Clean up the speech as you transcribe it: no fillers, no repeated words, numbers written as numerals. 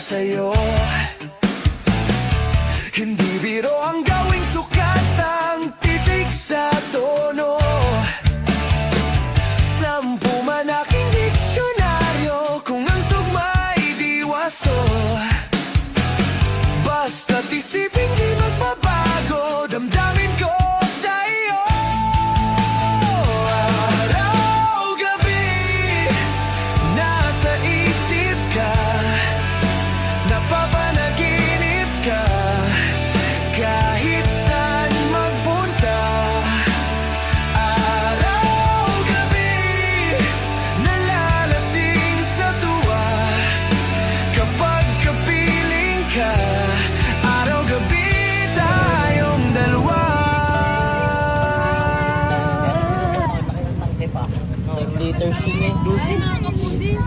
sa'yo. Hindi biro ang gawing sukat ang titik sa tono. Sampu man aking diksyonaryo, kung ang tugma'y di wasto. Basta't isipin di magbabago, damdamin ko sa iyo. Araw-gabi, nasa isip ka, napapanaginip ka. Kahit saan magpunta, araw-gabi, nalalasing sa tuwa. Kapag kapiling ka, araw-gabi tayong dalawa. Liters yun eh. Ay, nakakapundin.